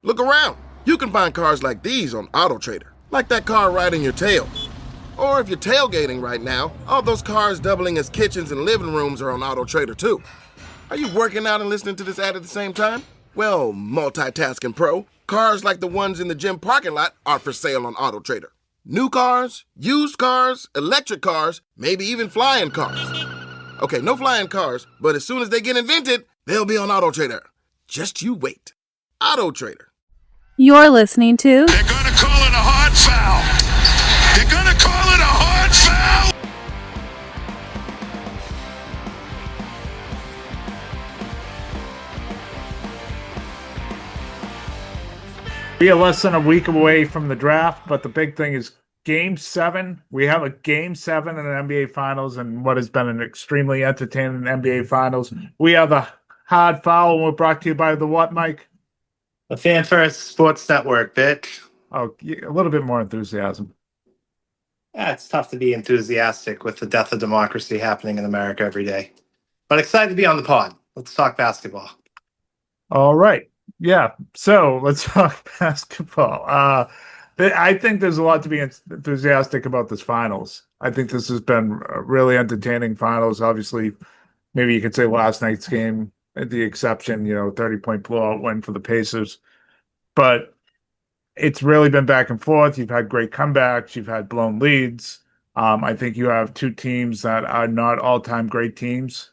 Look around. You can find cars like these on AutoTrader, like that car riding your tail. Or if you're tailgating right now, all those cars doubling as kitchens and living rooms are on AutoTrader too. Are you working out and listening to this ad at the same time? Well, multitasking pro, cars like the ones in the gym parking lot are for sale on AutoTrader. New cars, used cars, electric cars, maybe even flying cars. Okay, no flying cars, but as soon as they get invented, they'll be on AutoTrader. Just you wait. AutoTrader. You're listening to... They're going to call it a hard foul. They're going to call it a hard foul. We are less than a week away from the draft, but the big thing is Game 7. We have a Game 7 in the NBA Finals and what has been an extremely entertaining NBA Finals. We have the hard foul, and we're brought to you by the what, Mike? The Fan First Sports Network, bitch. Oh, a little bit more enthusiasm. Yeah, it's tough to be enthusiastic with the death of democracy happening in America every day. But excited to be on the pod. Let's talk basketball. All right. Yeah. So let's talk basketball. I think there's a lot to be enthusiastic about this finals. I think this has been a really entertaining finals. Obviously, maybe you could say last night's game, the exception, 30-point blowout win for the Pacers. But it's really been back and forth. You've had great comebacks. You've had blown leads. I think you have two teams that are not all-time great teams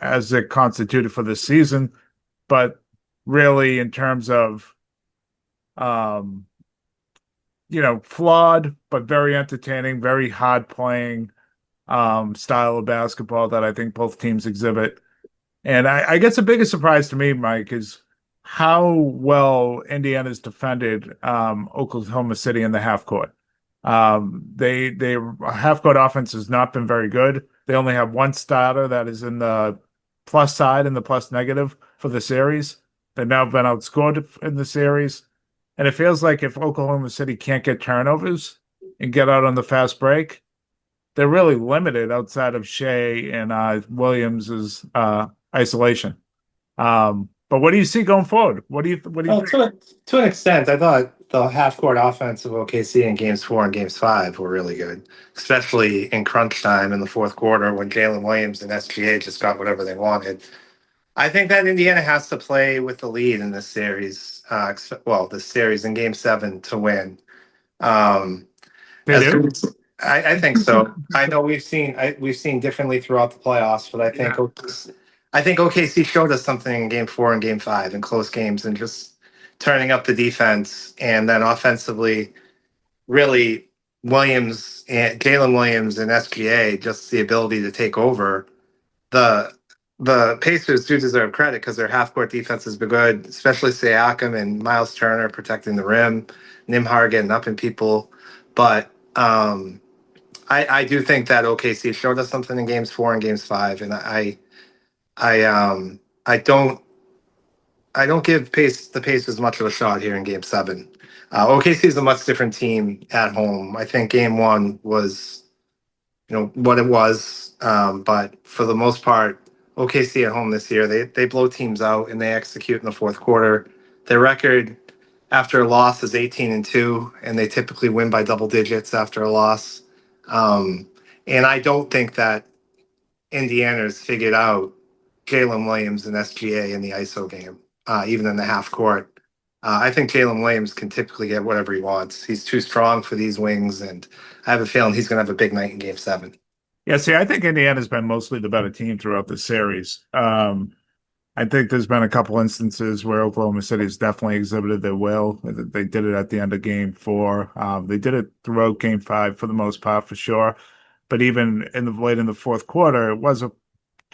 as they're constituted for this season. But really, in terms of, flawed but very entertaining, very hard-playing style of basketball that I think both teams exhibit. And I guess the biggest surprise to me, Mike, is how well Indiana's defended Oklahoma City in the half court. Their half court offense has not been very good. They only have one starter that is in the plus side and the plus negative for the series. They've now been outscored in the series. And it feels like if Oklahoma City can't get turnovers and get out on the fast break, they're really limited outside of Shea and Williams's isolation. But what do you see going forward? What do you think? To an extent, I thought the half-court offense of OKC in Games 4 and Games 5 were really good, especially in crunch time in the fourth quarter when Jalen Williams and SGA just got whatever they wanted. I think that Indiana has to play with the lead in this series, this series in Game 7 to win. They do? I think so. I know we've seen differently throughout the playoffs, but I think OKC showed us something in Game 4 and Game 5 in close games and just turning up the defense, and then offensively, really Jalen Williams and SGA, just the ability to take over. The Pacers do deserve credit because their half-court defense has been good, especially Siakam and Miles Turner protecting the rim, Nimhar getting up in people. But I do think that OKC showed us something in Games 4 and Games 5, and I don't give the Pacers much of a shot here in Game 7. OKC is a much different team at home. I think Game 1 was, what it was, but for the most part, OKC at home this year, they blow teams out and they execute in the fourth quarter. Their record after a loss is 18-2, and they typically win by double digits after a loss. And I don't think that Indiana's figured out Jalen Williams and SGA in the ISO game, even in the half court. I think Jalen Williams can typically get whatever he wants. He's too strong for these wings, and I have a feeling he's going to have a big night in Game 7. Yeah, see, I think Indiana's been mostly the better team throughout the series. I think there's been a couple instances where Oklahoma City has definitely exhibited their will. They did it at the end of Game 4. They did it throughout Game 5 for the most part, for sure. But even late in the fourth quarter, it was a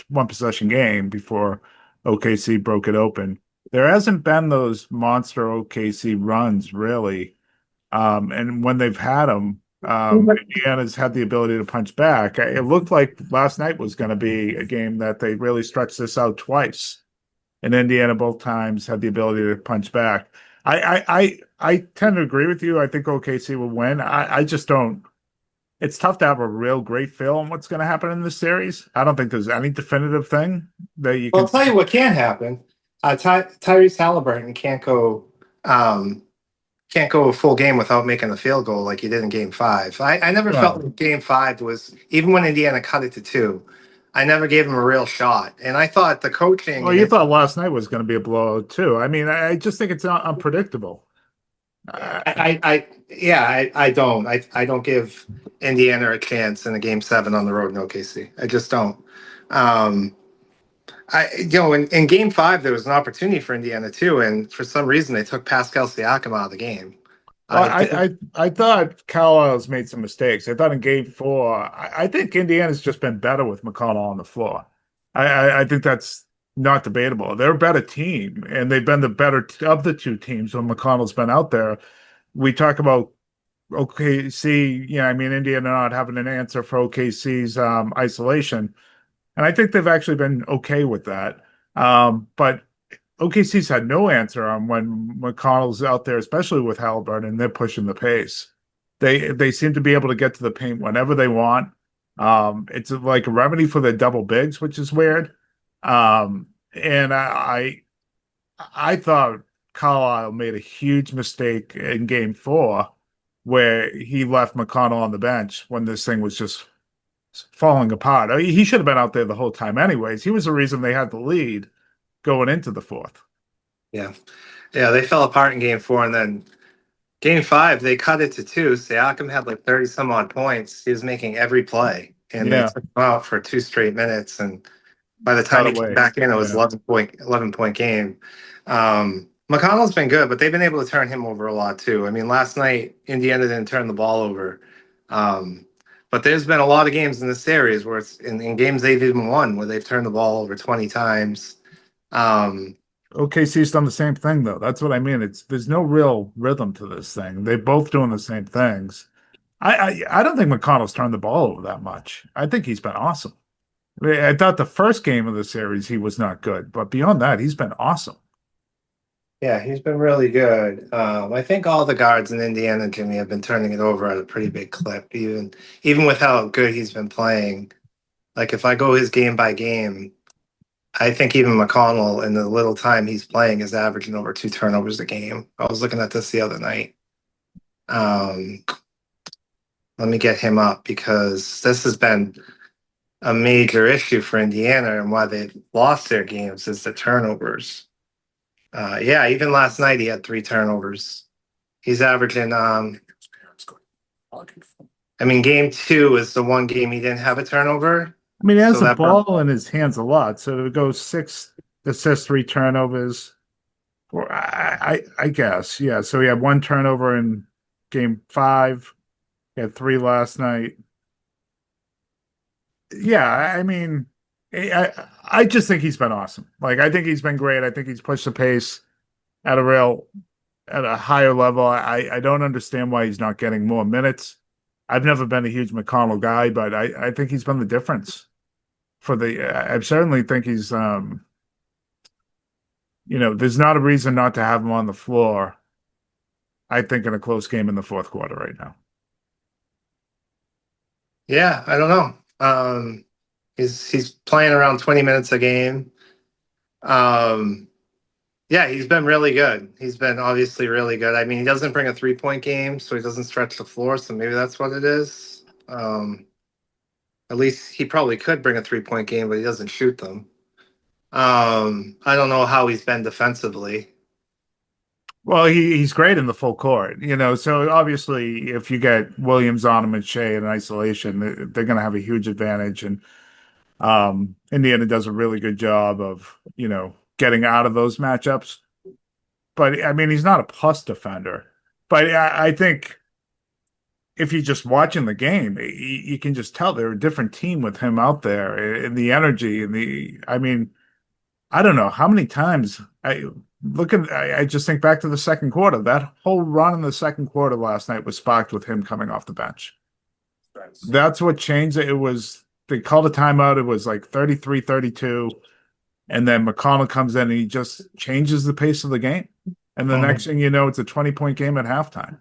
one-possession game before OKC broke it open. There hasn't been those monster OKC runs, really. And when they've had them, Indiana's had the ability to punch back. It looked like last night was going to be a game that they really stretched this out twice. And Indiana both times had the ability to punch back. I tend to agree with you. I think OKC will win. I just don't. It's tough to have a real great feel on what's going to happen in this series. I don't think there's any definitive thing that you can. Well, I'll tell you what can happen. Tyrese Halliburton can't go Um, can't go a full game without making a field goal like you did in game five. I never felt Well, like game five was, even when Indiana cut it to two, I never gave them a real shot. And I thought the coaching well, and you it, thought last night was going to be a blowout too. I mean, I just think it's unpredictable. I don't. I don't give Indiana a chance in a game seven on the road in OKC. I just don't. Um, in game five, there was an opportunity for Indiana too, and for some reason they took Pascal Siakam out of the game. Well, I think, I thought Carlisle's made some mistakes. I thought in game four, I think Indiana's just been better with McConnell on the floor. I think that's not debatable. They're a better team, and they've been the better of the two teams when McConnell's been out there. We talk about OKC, I mean, Indiana not having an answer for OKC's isolation. And I think they've actually been okay with that. But OKC's had no answer on when McConnell's out there, especially with Halliburton, they're pushing the pace. They seem to be able to get to the paint whenever they want. It's like a remedy for their double bigs, which is weird. And I thought Carlisle made a huge mistake in game four where he left McConnell on the bench when this thing was just falling apart. I mean, he should have been out there the whole time anyways. He was the reason they had the lead going into the fourth. yeah, yeah, they fell apart in game four, and then game five they cut it to two. Siakam had like 30 some odd points. He was making every play, and they Yeah, took him out for two straight minutes. And by the got time he came away. back in, it was Yeah. 11 point game. McConnell's been good, but they've been able to turn him over a lot too. I mean, last night Indiana didn't turn the ball over, um, but there's been a lot of games in this series where it's in games they've even won where they've turned the ball over 20 times. Um, OKC's done the same thing though. That's what I mean. There's no real rhythm to this thing. They're both doing the same things. I don't think McConnell's turned the ball over that much. I think he's been awesome. I thought the first game of the series he was not good, but beyond that, he's been awesome. yeah, he's been really good. I think all the guards in Indiana, Jimmy, have been turning it over at a pretty big clip, even with how good he's been playing. Like if I go his game by game, I think even McConnell, in the little time he's playing, is averaging over two turnovers a game. I was looking at this the other night. Um, let me get him up because this has been a major issue for Indiana and why they've lost their games is the turnovers. Yeah, even last night he had three turnovers. He's averaging. I mean, game two is the one game he didn't have a turnover, I mean, he has so the that ball in his hands a lot, so it goes 6 assists, 3 turnovers. Or I guess, yeah. So he had one turnover in game five. He had three last night. Yeah, I mean, I just think he's been awesome. Like, I think he's been great. I think he's pushed the pace at a higher level. I don't understand why he's not getting more minutes. I've never been a huge McConnell guy, but I think he's been the difference for I certainly think he's there's not a reason not to have him on the floor. I think in a close game in the fourth quarter right now. yeah, I don't know. He's playing around 20 minutes a game. Um, yeah, he's been really good. He's been obviously really good. I mean, he doesn't bring a 3 point game, so he doesn't stretch the floor. So maybe that's what it is. At least he probably could bring a 3 point game, but he doesn't shoot them. I don't know how he's been defensively. Well, he's great in the full court, So obviously, if you get Williams on him and Shea in isolation, they're going to have a huge advantage. And Indiana does a really good job of getting out of those matchups. But I mean, he's not a plus defender. But I think if you're just watching the game, you can just tell they're a different team with him out there and the energy and I mean, I don't know how many times I just think back to the second quarter. That whole run in the second quarter last night was sparked with him coming off the bench. That's what changed it. It was they called a timeout. It was like 33-32. And then McConnell comes in and he just changes the pace of the game. And the next thing you know, it's a 20-point game at halftime.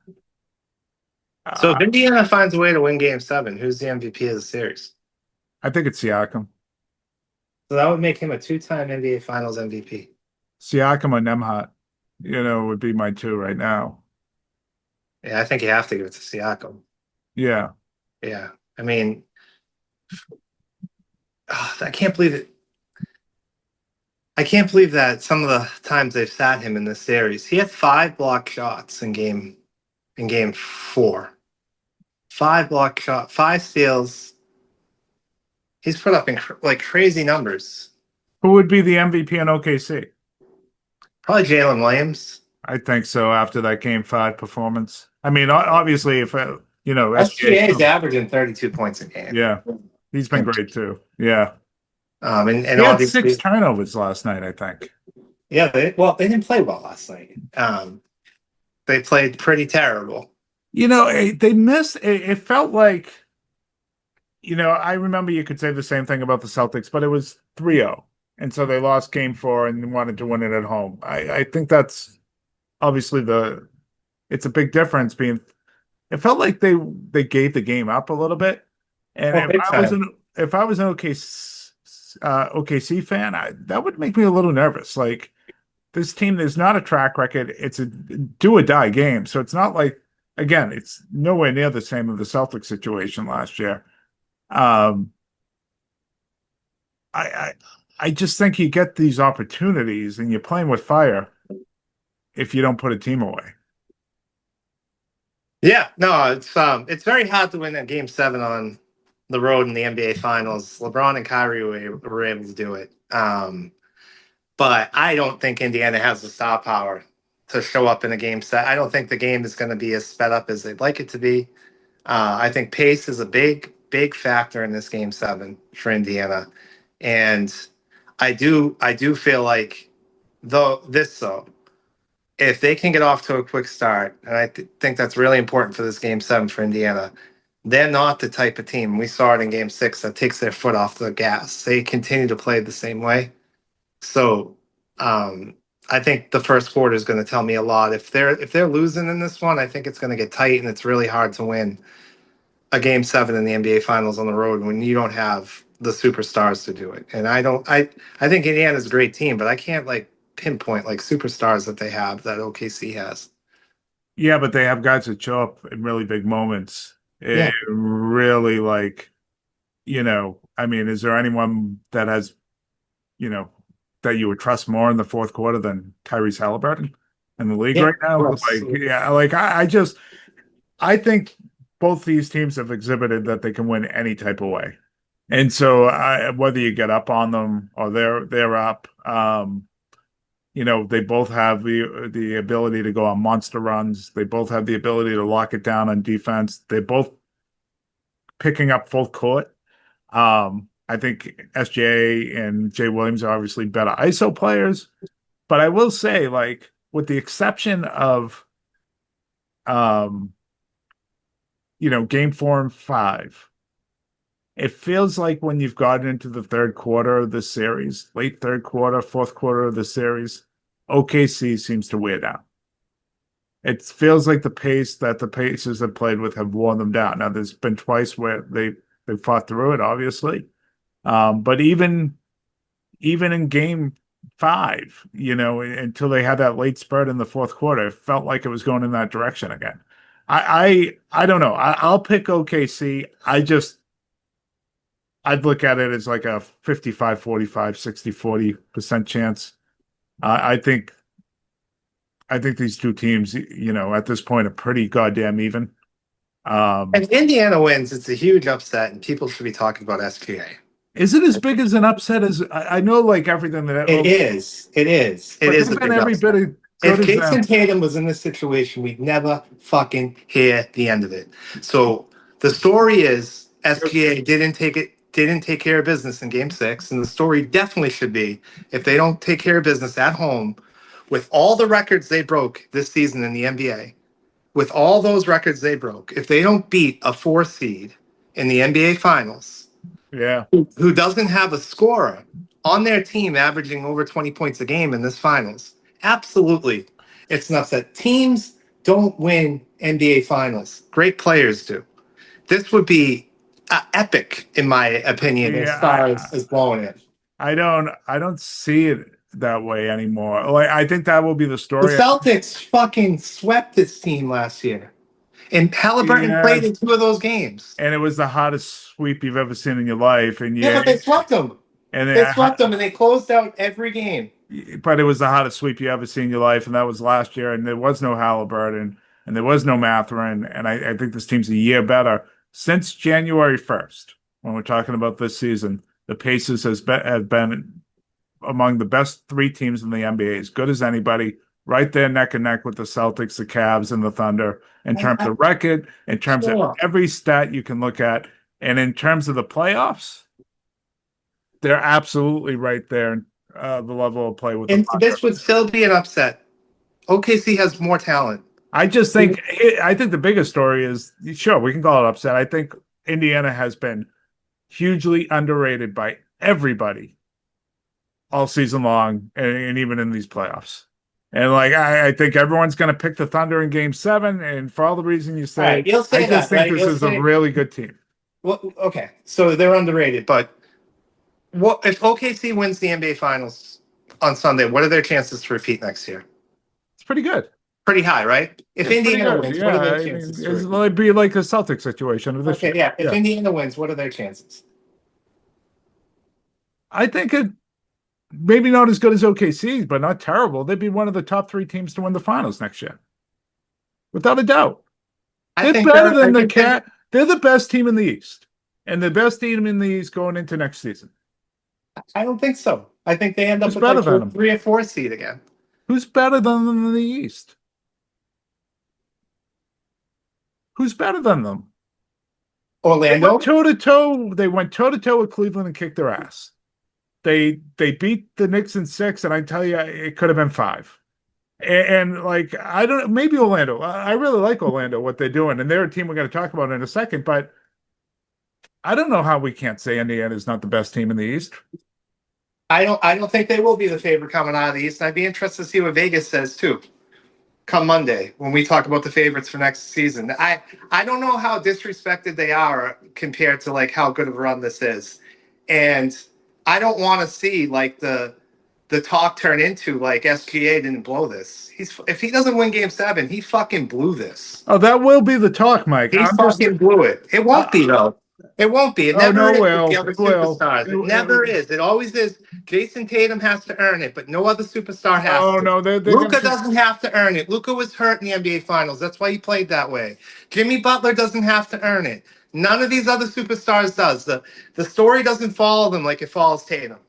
So if Indiana finds a way to win game seven, who's the MVP of the series? I think it's Siakam. So that would make him a two-time NBA Finals MVP. Siakam or Nemhot. would be my two right now. Yeah, I think you have to give it to Siakam. Yeah. Yeah. I mean, I can't believe it. I can't believe that some of the times they've sat him in this series. He had 5 block shots in game 4. 5 block shot, 5 steals. He's put up like crazy numbers. Who would be the MVP in OKC? Probably Jalen Williams. I think so after that game 5 performance. I mean, obviously, if SGA, SGA is averaging 32 points a game. yeah, he's been great too. Yeah. And He had 6 obviously, turnovers last night, I think. yeah, they didn't play well last night. They played pretty terrible. They missed. It felt like, I remember you could say the same thing about the Celtics, but it was 3-0. And so they lost game 4 and wanted to win it at home. I think that's obviously it's a big difference being, it felt like they gave the game up a little bit. And Well, big time. if I was an OKC fan, that would make me a little nervous. Like, this team, there's not a track record. It's a do or die game. So it's not like, again, it's nowhere near the same of the Celtics situation last year. I just think you get these opportunities and you're playing with fire if you don't put a team away. Yeah, no, it's very hard to win a game 7 on the road in the NBA Finals. LeBron and Kyrie were able to do it. But I don't think Indiana has the star power to show up in a game set. I don't think the game is going to be as sped up as they'd like it to be. I think pace is a big, big factor in this game 7 for Indiana, and I do feel like if they can get off to a quick start, and I think that's really important for this game 7 for Indiana. They're not the type of team, we saw it in game 6, that takes their foot off the gas. They continue to play the same way. So I think the first quarter is going to tell me a lot. If they're losing in this one, I think it's going to get tight, and it's really hard to win a game 7 in the NBA Finals on the road when you don't have the superstars to do it. And I think Indiana's a great team, but I can't like pinpoint like superstars that they have that OKC has. Yeah, but they have guys that show up in really big moments. Yeah. It really, like, I mean, is there anyone that has, that you would trust more in the fourth quarter than Tyrese Halliburton in the league Yeah, right now? of course. Like, yeah, like I think both these teams have exhibited that they can win any type of way. And so whether you get up on them or they're up, they both have the ability to go on monster runs. They both have the ability to lock it down on defense. They're both picking up full court. I think SJ and Jay Williams are obviously better ISO players, but I will say, like, with the exception of, game 4 and 5, it feels like when you've gotten into the third quarter of the series, late third quarter, fourth quarter of the series, OKC seems to wear down. It feels like the pace that the Pacers have played with have worn them down. Now, there's been twice where they fought through it, obviously. But even in game 5, until they had that late spurt in the fourth quarter, it felt like it was going in that direction again. I don't know. I'll pick OKC. I'd look at it as like a 55-45, 60-40% chance. I think these two teams, at this point, are pretty goddamn even. If Indiana wins, it's a huge upset, and people should be talking about SGA. Is it as big as an upset as I know? Like everything that It is. It is. It is a big every upset. bit of If good as Jason Tatum was in this situation, we'd never fucking hear the end of it. So the story is SGA didn't take care of business in game 6. And the story definitely should be, if they don't take care of business at home with all the records they broke this season in the NBA, with all those records they broke, if they don't beat a 4 seed in the NBA Finals, yeah. who doesn't have a scorer on their team averaging over 20 points a game in this finals, absolutely, it's an upset. Teams don't win NBA Finals. Great players do. This would be epic, in my opinion, as far as blowing it. I don't see it that way anymore. Like, I think that will be the The story. Celtics fucking swept this team last year. And Halliburton Yeah. played in 2 of those games. And it was the hottest sweep you've ever seen in your life. And Yeah, but they swept them. and They swept them, and they closed out every game. but it was the hottest sweep you ever seen in your life, and that was last year. And there was no Halliburton, and there was no Matherin, and I think this team's a year better since January 1st. When we're talking about this season, the Pacers have been among the best 3 teams in the NBA, as good as anybody, right there neck and neck with the Celtics, the Cavs, and the Thunder in terms of record, in terms of every stat you can look at, and in terms of the playoffs, they're absolutely right there. The level of play with the Thunder. This would still be an upset. OKC has more talent. I think the biggest story is, sure, we can call it upset. I think Indiana has been hugely underrated by everybody all season long, and even in these playoffs. And like, I think everyone's going to pick the Thunder in Game 7, and for all the reason you say, Right, you'll say I just that, think right? this is a really good team. Well, okay, so they're underrated, but what if OKC wins the NBA Finals on Sunday? What are their chances to repeat next year? It's pretty good. Pretty high, right? If It's Indiana pretty good. wins, what are Yeah, their I mean, chances? it'd be like the Celtics situation of this Okay, year. yeah. If Indiana wins, what are their chances? I think it maybe not as good as OKC's, but not terrible. They'd be one of the top 3 teams to win the finals next year, without a doubt. They're better than the Cat. They're the best team in the East, and the best team in the East going into next season. I don't think so. I think they end up Who's with better like than a them? 3 or 4 seed again. Who's better than them in the East? Who's better than them? Orlando. They went toe to toe with Cleveland and kicked their ass. They beat the Knicks in 6, and I tell you, it could have been 5. And like, I don't, maybe Orlando. I really like Orlando, what they're doing, and they're a team we're going to talk about in a second. But I don't know how we can't say Indiana is not the best team in the East. I don't think they will be the favorite coming out of the East. And I'd be interested to see what Vegas says too. Come Monday, when we talk about the favorites for next season. I don't know how disrespected they are compared to like how good of a run this is. And I don't want to see like the talk turn into like SGA didn't blow this. If he doesn't win Game 7, he fucking blew this. Oh, that will be the talk, Mike. He fucking blew it. It won't be though. It won't be. It never is with the other superstars. It never is. It always is. Jason Tatum has to earn it, but no other superstar has to. Oh, no. Luka doesn't have to earn it. Luka was hurt in the NBA Finals. That's why he played that way. Jimmy Butler doesn't have to earn it. None of these other superstars does. The story doesn't follow them like it follows Tatum.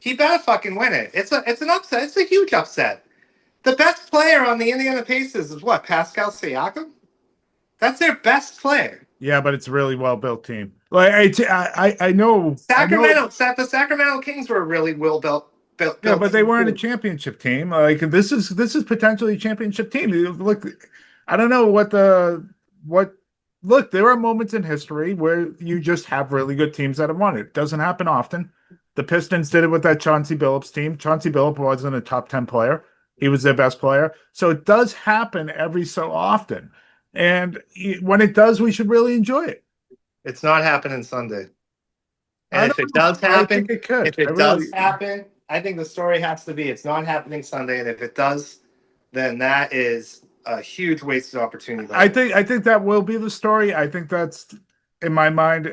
He better fucking win it. It's an upset. It's a huge upset. The best player on the Indiana Pacers is what? Pascal Siakam? That's their best player. Yeah, but it's a really well-built team. Like I know The Sacramento Kings were a really well-built. Yeah, but they weren't a championship team. Like this is potentially a championship team. Look, I don't know what. Look, there are moments in history where you just have really good teams that have won it. It doesn't happen often. The Pistons did it with that Chauncey Billups team. Chauncey Billups wasn't a top 10 player. He was their best player. So it does happen every so often. And when it does, we should really enjoy it. It's not happening Sunday. And if it does happen, happen, I think the story has to be it's not happening Sunday. And if it does, then that is a huge wasted opportunity. I think that will be the story. I think that's, in my mind,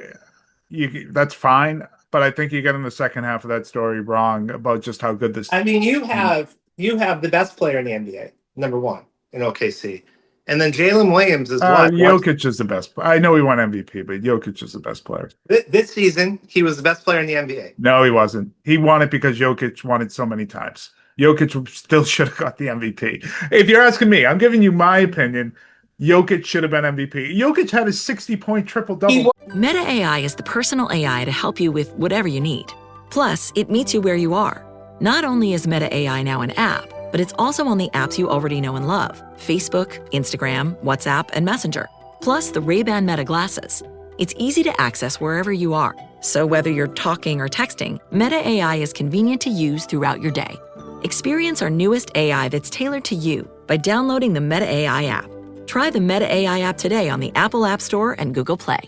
that's fine. But I think you get in the second half of that story wrong about just how good this. I mean, you have the best player in the NBA, number 1 in OKC. And then Jalen Williams is what? Jokic is the best. I know he won MVP, but Jokic is the best player. This season, he was the best player in the NBA. No, he wasn't. He won it because Jokic won it so many times. Jokic still should have got the MVP. If you're asking me, I'm giving you my opinion. Jokic should have been MVP. Jokic had a 60-point triple-double. Meta AI is the personal AI to help you with whatever you need. Plus, it meets you where you are. Not only is Meta AI now an app, but it's also on the apps you already know and love. Facebook, Instagram, WhatsApp, and Messenger. Plus the Ray-Ban Meta glasses. It's easy to access wherever you are. So whether you're talking or texting, Meta AI is convenient to use throughout your day. Experience our newest AI that's tailored to you by downloading the Meta AI app. Try the Meta AI app today on the Apple App Store and Google Play.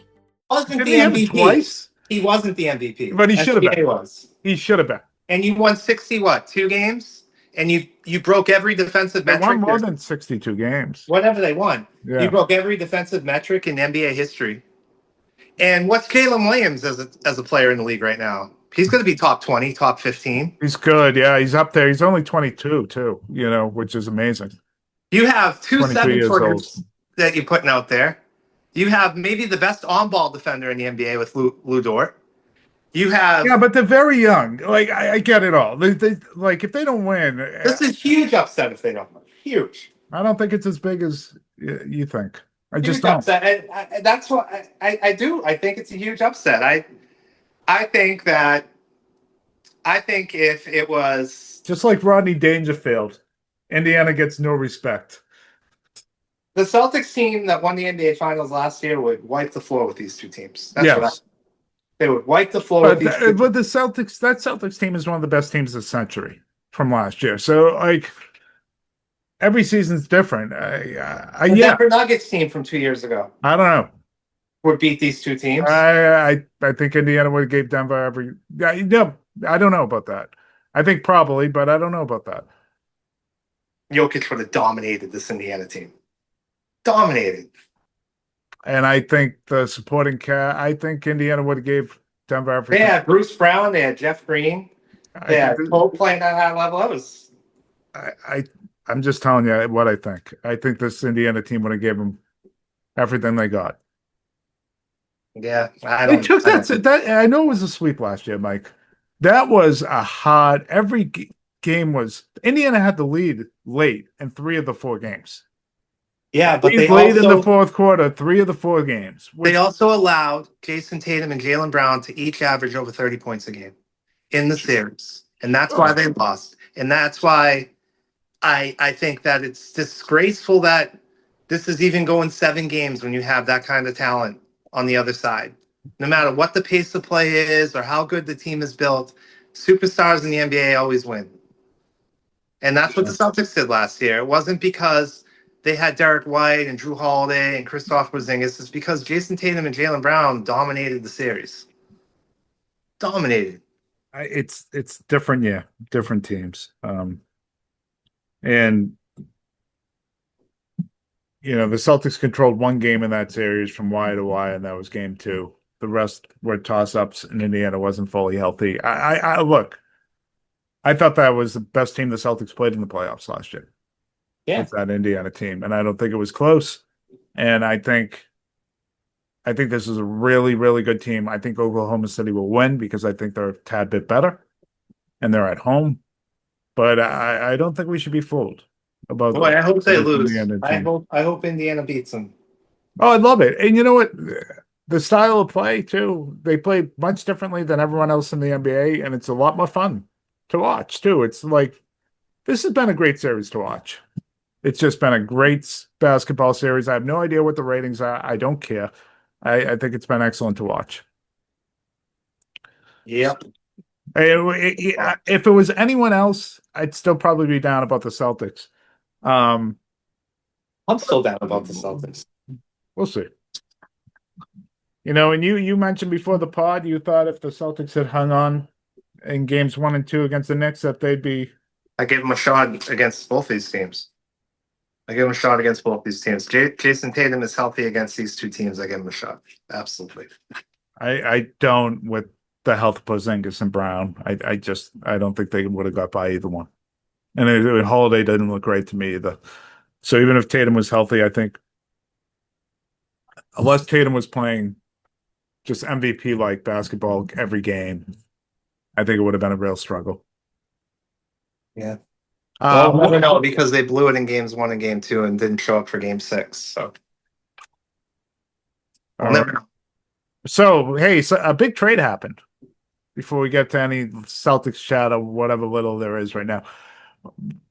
Wasn't the MVP twice? He wasn't the MVP. But he should have been. Was. He should have been. And you won 2 games? and you broke every defensive They won metric. more than 62 games. Whatever they won, Yeah. you broke every defensive metric in NBA history. And what's Caleb Williams as a player in the league right now? He's going to be top 20, top 15. He's good. Yeah, he's up there. He's only 22 too, which is amazing. You have two 22 years seven-footers that you're putting out there. You have maybe the best on-ball defender in the NBA with Lou Dort. You have Yeah, but they're very young. Like I get it all. They like if they don't win, this is a huge upset if they don't win. Huge. I don't think it's as big as you think. I just Huge don't. upset. And that's what I do. I think it's a huge upset. I think if it was Just like Rodney Dangerfield, Indiana gets no respect. the Celtics team that won the NBA Finals last year would wipe the floor with these two teams. That's what they would wipe the floor with these two But the Celtics, that Celtics team is one of the best teams of the century from last year. So like every season's different. The Denver Nuggets team from 2 years ago I don't know. would beat these two teams. I think Indiana would have gave Denver every. Yeah, I don't know about that. I think probably, but I don't know about that. Jokic would have dominated this Indiana team. Dominated. And I think the supporting cast. I think Indiana would have gave Denver everything. They had Bruce Brown. They had Jeff Green. They had Cole playing at that level. I'm just telling you what I think. I think this Indiana team would have given them everything they got. Yeah, I know it was a sweep last year, Mike. That was a hard. Every game was Indiana had the lead late in 3 of the 4 games. Yeah, but they played in the fourth quarter 3 of the 4 games. They also allowed Jason Tatum and Jaylen Brown to each average over 30 points a game in the series, and that's why they lost. And that's why I think that it's disgraceful that this is even going 7 games when you have that kind of talent on the other side. No matter what the pace of play is or how good the team is built, superstars in the NBA always win. And that's what the Celtics did last year. It wasn't because they had Derek White and Drew Holiday and Kristaps Porzingis. It's because Jason Tatum and Jaylen Brown dominated the series. Dominated. It's different, yeah. Different teams. And the Celtics controlled 1 game in that series from wire to wire, and that was game 2. The rest were toss-ups, and Indiana wasn't fully healthy. I look, I thought that was the best team the Celtics played in the playoffs last year. Yeah. It's that Indiana team, and I don't think it was close. And I think this is a really, really good team. I think Oklahoma City will win because I think they're a tad bit better, and they're at home. But I don't think we should be fooled about. Boy, I hope they lose. I hope Indiana beats them. Oh, I love it. And you know what? The style of play, too. They play much differently than everyone else in the NBA, and it's a lot more fun to watch, too. It's like, this has been a great series to watch. It's just been a great basketball series. I have no idea what the ratings are. I don't care. I think it's been excellent to watch. Yep. If it was anyone else, I'd still probably be down about the Celtics. I'm still down about the Celtics. We'll see. And you mentioned before the pod, you thought if the Celtics had hung on in games 1 and 2 against the Knicks, that they'd be. I gave them a shot against both these teams. Jason Tatum is healthy against these two teams. I give him a shot. Absolutely. I don't with the health of Porzingis and Brown. I don't think they would have got by either one. And Holiday didn't look great to me either. So even if Tatum was healthy, I think unless Tatum was playing just MVP-like basketball every game, I think it would have been a real struggle. Yeah. Well, we'll never know because they blew it in games 1 and game 2 and didn't show up for game 6. So, never know. So, hey, a big trade happened before we get to any Celtics chat or whatever little there is right now.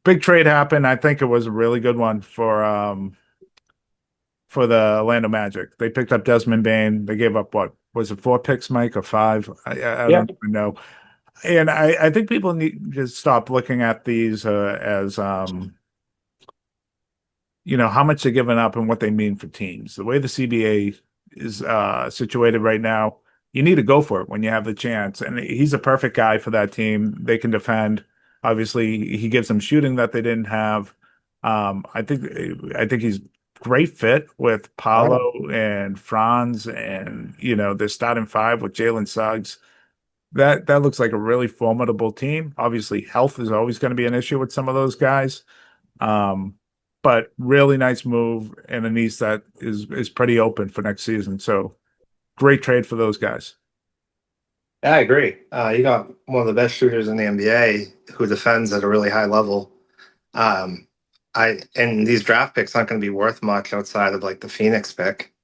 Big trade happened. I think it was a really good one for the Orlando Magic. They picked up Desmond Baine. They gave up, what, was it 4 picks, Mike, or 5? I don't even know. And I think people need to stop looking at these as how much they're giving up and what they mean for teams. The way the CBA is situated right now, you need to go for it when you have the chance. And he's a perfect guy for that team. They can defend. Obviously, he gives them shooting that they didn't have. I think he's great fit with Paolo and Franz, and they're starting five with Jalen Suggs. That looks like a really formidable team. Obviously, health is always going to be an issue with some of those guys. Um, but really nice move and an East that is pretty open for next season. So great trade for those guys. Yeah, I agree. You got one of the best shooters in the NBA who defends at a really high level. Um, and these draft picks aren't going to be worth much outside of like the Phoenix pick.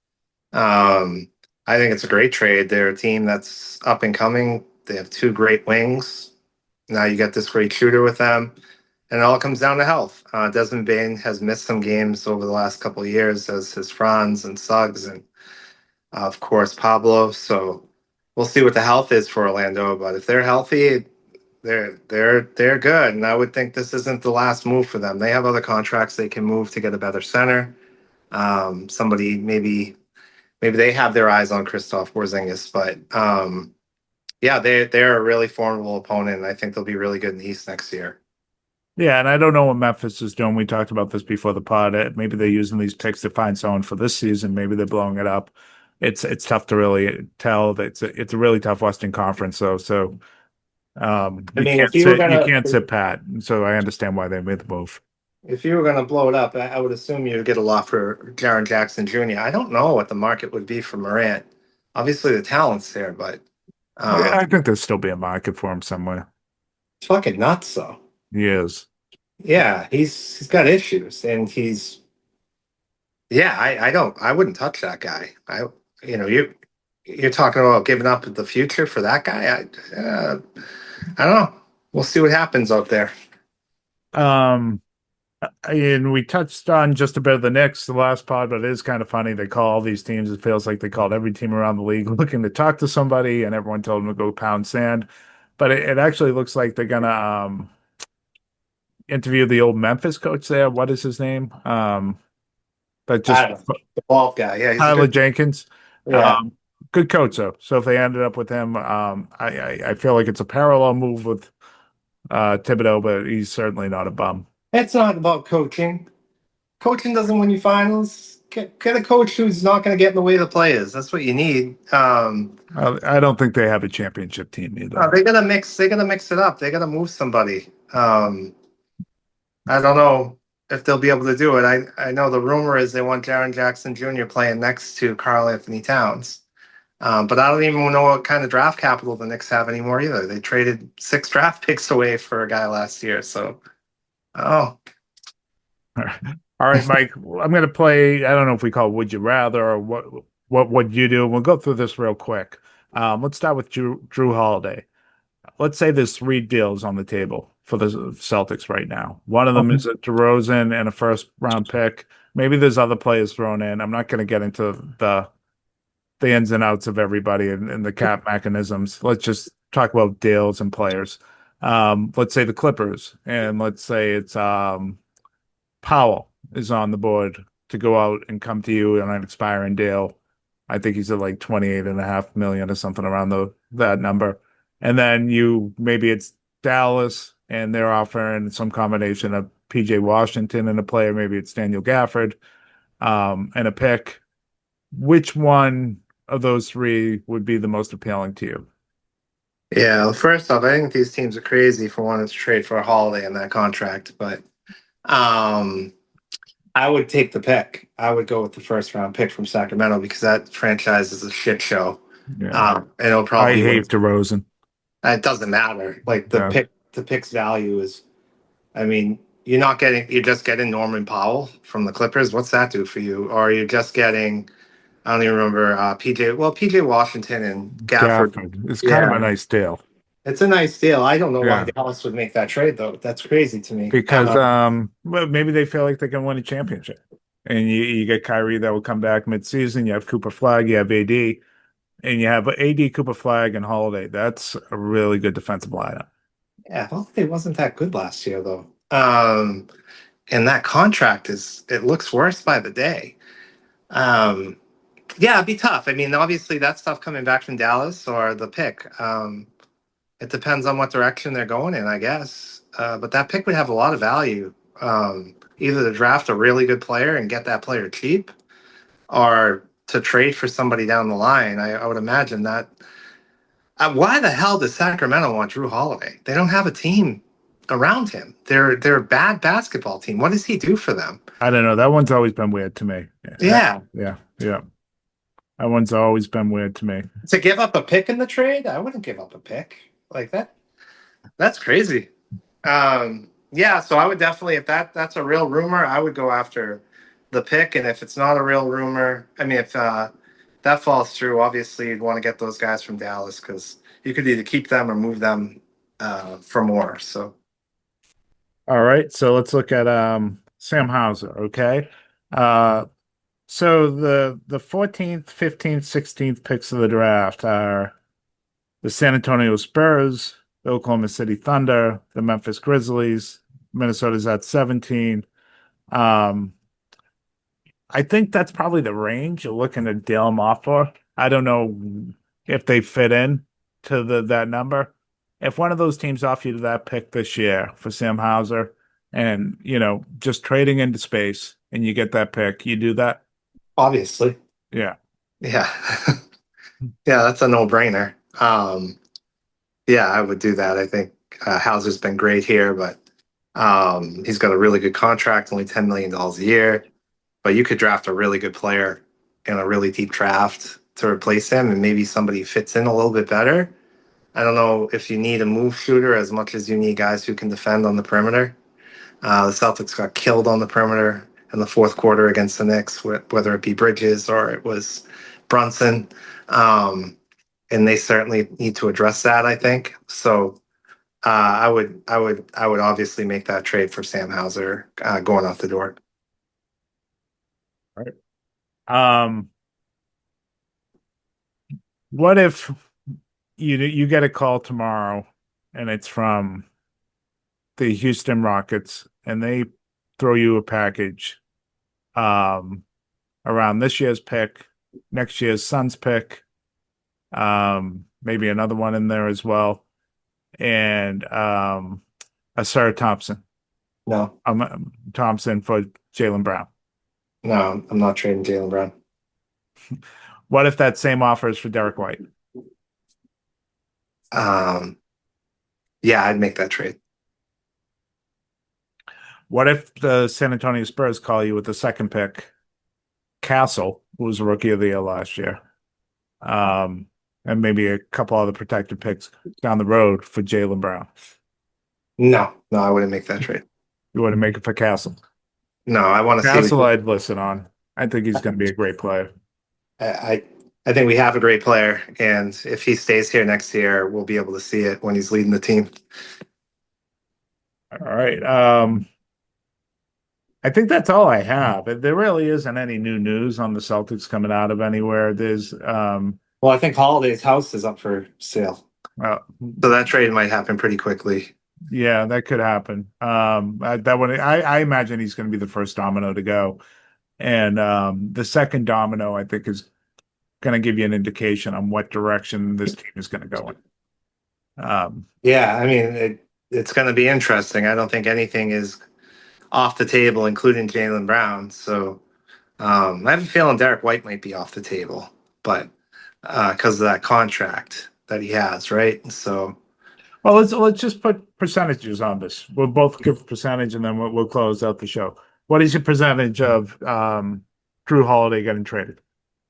I think it's a great trade. They're a team that's up and coming. They have two great wings. Now you get this great shooter with them, and it all comes down to health. Desmond Baine has missed some games over the last couple of years, as his Franz and Suggs, and of course Pablo. So we'll see what the health is for Orlando. But if they're healthy, they're good. And I would think this isn't the last move for them. They have other contracts they can move to get a better center. Somebody maybe they have their eyes on Kristaps Porzingis, but yeah, they're a really formidable opponent, and I think they'll be really good in the East next year. Yeah, and I don't know what Memphis is doing. We talked about this before the pod. Maybe they're using these picks to find someone for this season. Maybe they're blowing it up. It's tough to really tell. It's a really tough Western Conference, though. So you can't sit pat. So I understand why they made the move. If you were gonna blow it up, I would assume you'd get a lot for Jaren Jackson Jr. I don't know what the market would be for Morant. Obviously, the talent's there, but I think there'll still be a market for him somewhere. it's fucking nuts, though. He is. Yeah, he's got issues, and I wouldn't touch that guy. You're talking about giving up the future for that guy. I don't know. We'll see what happens out there. And we touched on just a bit of the Knicks the last pod, but it is kind of funny. They call all these teams. It feels like they called every team around the league looking to talk to somebody, and everyone told them to go pound sand. But it actually looks like they're gonna interview the old Memphis coach there. What is his name? But just The bald guy. Yeah, Tyler Jenkins. Yeah. Good coach though. So if they ended up with him, I feel like it's a parallel move with Thibodeau, but he's certainly not a bum. It's not about coaching. Coaching doesn't win you finals. Get a coach who's not going to get in the way of the players. That's what you need. I don't think they have a championship team either. They gotta mix. They gotta mix it up. They gotta move somebody. I don't know if they'll be able to do it. I know the rumor is they want Jaren Jackson Jr. playing next to Karl Anthony Towns. But I don't even know what kind of draft capital the Knicks have anymore either. They traded 6 draft picks away for a guy last year. So, All right, Mike. I'm going to play. I don't know if we call it "Would You Rather" or what would you do. We'll go through this real quick. Let's start with Drew Holiday. Let's say there's 3 deals on the table for the Celtics right now. One of them is a DeRozan and a first-round pick. Maybe there's other players thrown in. I'm not going to get into the ins and outs of everybody and the cap mechanisms. Let's just talk about deals and players. Let's say the Clippers, and let's say it's Powell is on the board to go out and come to you on an expiring deal. I think he's at like 28.5 million or something around that number. And then maybe it's Dallas and they're offering some combination of PJ Washington and a player. Maybe it's Daniel Gafford and a pick. Which one of those 3 would be the most appealing to you? yeah. Well, first off, I think these teams are crazy for wanting to trade for a Holiday in that contract. But I would take the pick. I would go with the first-round pick from Sacramento because that franchise is a shit show. Yeah. And it'll probably I hate DeRozan. It doesn't matter. Like the pick's value is, I mean, you're just getting Norman Powell from the Clippers. What's that do for you? Or you're just getting, I don't even remember PJ Washington and Gafford. It's kind of a nice deal. It's a nice deal. I don't know why Dallas would make that trade though. That's crazy to me. Because well, maybe they feel like they can win a championship. And you get Kyrie that will come back mid-season. You have Cooper Flag, you have AD, and you have AD, Cooper Flag, and Holiday. That's a really good defensive lineup. Yeah, Holiday wasn't that good last year though. And that contract it looks worse by the day. Yeah, it'd be tough. I mean, obviously that stuff coming back from Dallas or the pick. It depends on what direction they're going in, I guess. but that pick would have a lot of value. Either to draft a really good player and get that player cheap, or to trade for somebody down the line. I would imagine that. Why the hell does Sacramento want Drew Holiday? They don't have a team around him. They're a bad basketball team. What does he do for them? I don't know. That one's always been weird to me. Yeah, Yeah. That one's always been weird to me. to give up a pick in the trade, I wouldn't give up a pick like that. That's crazy. Yeah, so I would definitely, if that's a real rumor, I would go after the pick. And if it's not a real rumor, I mean, if that falls through, obviously you'd want to get those guys from Dallas because you could either keep them or move them for more. So All right, so let's look at Sam Hauser, okay? So the 14th, 15th, 16th picks of the draft are the San Antonio Spurs, the Oklahoma City Thunder, the Memphis Grizzlies. Minnesota's at 17. I think that's probably the range you're looking to deal them off for. I don't know if they fit in to that number. If one of those teams offer you that pick this year for Sam Hauser and, just trading into space and you get that pick, you do that? obviously, Yeah. yeah, yeah, that's a no-brainer. Yeah, I would do that. I think Hauser's been great here, but he's got a really good contract, only $10 million a year. But you could draft a really good player in a really deep draft to replace him, and maybe somebody fits in a little bit better. I don't know if you need a move shooter as much as you need guys who can defend on the perimeter. The Celtics got killed on the perimeter in the fourth quarter against the Knicks, whether it be Bridges or it was Brunson. And they certainly need to address that, I think. So I would obviously make that trade for Sam Hauser going out the door. Right. What if you get a call tomorrow and it's from the Houston Rockets and they throw you a package around this year's pick, next year's Suns pick, maybe another one in there as well, and a Sarah Thompson. No, Thompson for Jaylen Brown. no, I'm not trading Jaylen Brown. What if that same offer is for Derek White? Yeah, I'd make that trade. What if the San Antonio Spurs call you with the second pick, Castle, who was rookie of the year last year, and maybe a couple other protected picks down the road for Jaylen Brown? No, I wouldn't make that trade. You want to make it for Castle? No, I want to Castle, see. I'd listen on. I think he's going to be a great player. I think we have a great player, and if he stays here next year, we'll be able to see it when he's leading the team. All right. I think that's all I have. There really isn't any new news on the Celtics coming out of anywhere. There's Well, I think Holiday's house is up for sale, so that trade might happen pretty quickly. yeah, that could happen. I imagine he's going to be the first domino to go, and the second domino I think is going to give you an indication on what direction this team is going to go in. Yeah, I mean, it's going to be interesting. I don't think anything is off the table, including Jaylen Brown. So I have a feeling Derek White might be off the table, but because of that contract that he has, right? So, Well, let's just put percentages on this. We'll both give percentage, and then we'll close out the show. What is your percentage of Drew Holiday getting traded?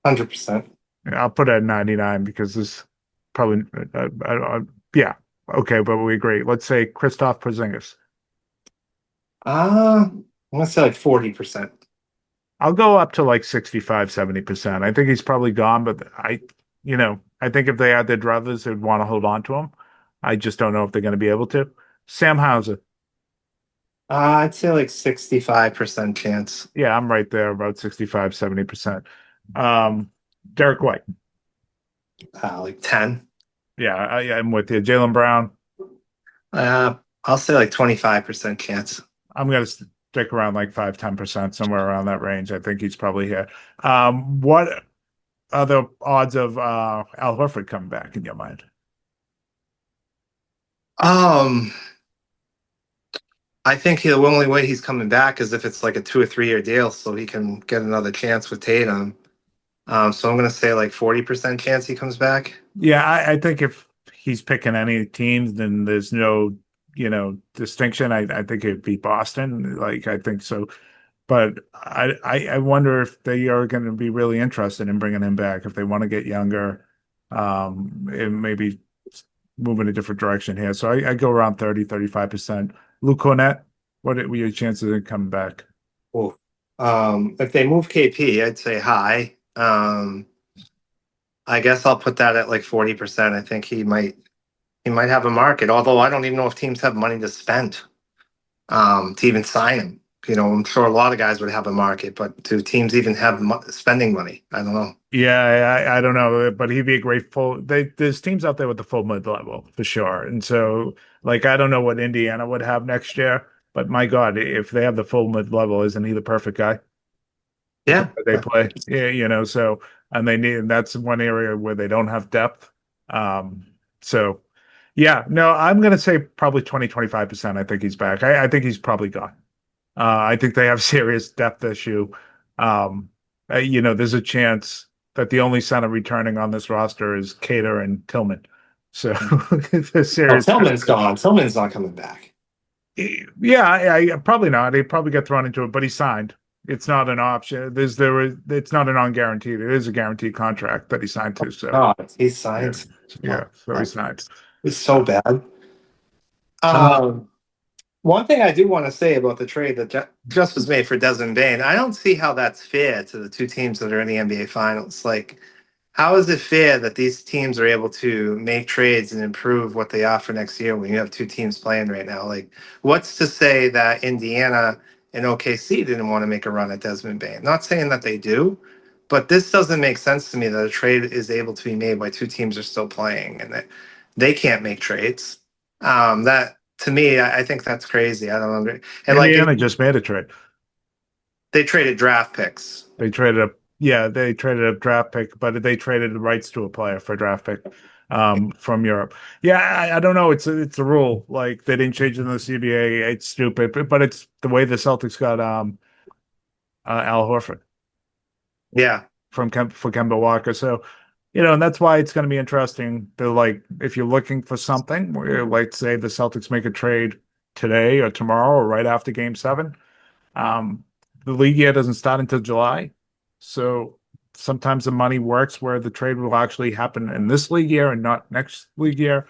100%. I'll put it at 99 because this probably, yeah, okay, but we agree. Let's say Kristaps Porzingis. I'm gonna say like 40%. I'll go up to like 65, 70%. I think he's probably gone, but I think if they had their druthers, they'd want to hold on to him. I just don't know if they're going to be able to. Sam Hauser. I'd say like 65% chance. Yeah, I'm right there, about 65, 70%. Derek White. Like 10. Yeah, I'm with you. Jaylen Brown. I'll say like 25% chance. I'm going to stick around like 5, 10%, somewhere around that range. I think he's probably here. What are the odds of Al Horford coming back in your mind? I think the only way he's coming back is if it's like a 2 or 3 year deal, so he can get another chance with Tatum. So I'm going to say like 40% chance he comes back. Yeah, I think if he's picking any teams, then there's no, distinction. I think it'd be Boston. Like, I think so. But I wonder if they are going to be really interested in bringing him back if they want to get younger, and maybe move in a different direction here. So I go around 30-35%. Luke Cornett, what were your chances of coming back? Ooh. If they move KP, I'd say high. I guess I'll put that at like 40%. I think he might have a market, although I don't even know if teams have money to spend to even sign him. I'm sure a lot of guys would have a market, but do teams even have spending money? I don't know. Yeah, I don't know, but he'd be a great full. There's teams out there with the full mid level for sure, and so like I don't know what Indiana would have next year, but my God, if they have the full mid level, isn't he the perfect guy? Yeah, They play, yeah, so and that's one area where they don't have depth. So yeah, no, I'm gonna say probably 20-25%. I think he's back. I think he's probably gone. I think they have serious depth issue. There's a chance that the only center returning on this roster is Cater and Tillman. So there's serious. Tillman's gone. Tillman's not coming back. Yeah, I probably not. He'd probably get thrown into it, but he signed. It's not an option. It's not a non-guaranteed. It is a guaranteed contract that he signed to. So he signed. Yeah, so he signed. It's so bad. One thing I do want to say about the trade that just was made for Desmond Baine, I don't see how that's fair to the two teams that are in the NBA Finals. Like, how is it fair that these teams are able to make trades and improve what they offer next year when you have two teams playing right now? Like, what's to say that Indiana and OKC didn't want to make a run at Desmond Baine? Not saying that they do, but this doesn't make sense to me that a trade is able to be made while two teams are still playing and that they can't make trades. That to me, I think that's crazy. I don't understand. And Indiana just made a trade. They traded draft picks. They traded a draft pick, but they traded the rights to a player for a draft pick from Europe. Yeah, I don't know. It's a rule. Like they didn't change it in the CBA. It's stupid, but it's the way the Celtics got Al Horford. Yeah, for Kemba Walker. So, and that's why it's going to be interesting to like if you're looking for something, where, like say the Celtics make a trade today or tomorrow or right after Game 7. The league year doesn't start until July. So sometimes the money works where the trade will actually happen in this league year and not next league year,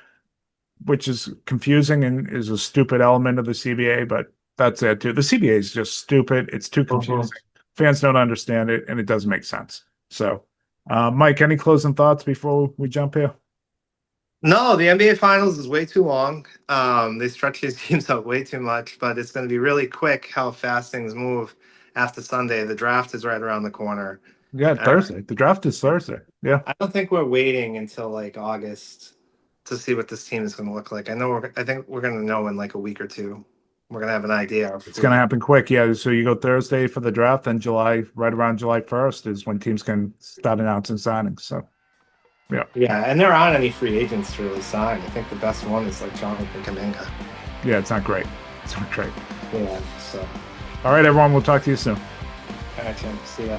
which is confusing and is a stupid element of the CBA, but that's it too. The CBA is just stupid. It's too confusing. Fans don't understand it and it doesn't make sense. So, Mike, any closing thoughts before we jump here? No, the NBA Finals is way too long. They stretch these teams out way too much, but it's going to be really quick how fast things move after Sunday. The draft is right around the corner. Yeah, Thursday. The draft is Thursday. Yeah. I don't think we're waiting until like August to see what this team is going to look like. I think we're going to know in like a week or two. We're going to have an idea. It's going to happen quick. Yeah. So you go Thursday for the draft, and right around July 1st is when teams can start announcing signings. So, yeah. Yeah. And there aren't any free agents to really sign. I think the best one is like Jonathan Kuminga. Yeah. It's not great. It's not great. Yeah. So. All right, everyone. We'll talk to you soon. All right, Jim. See ya.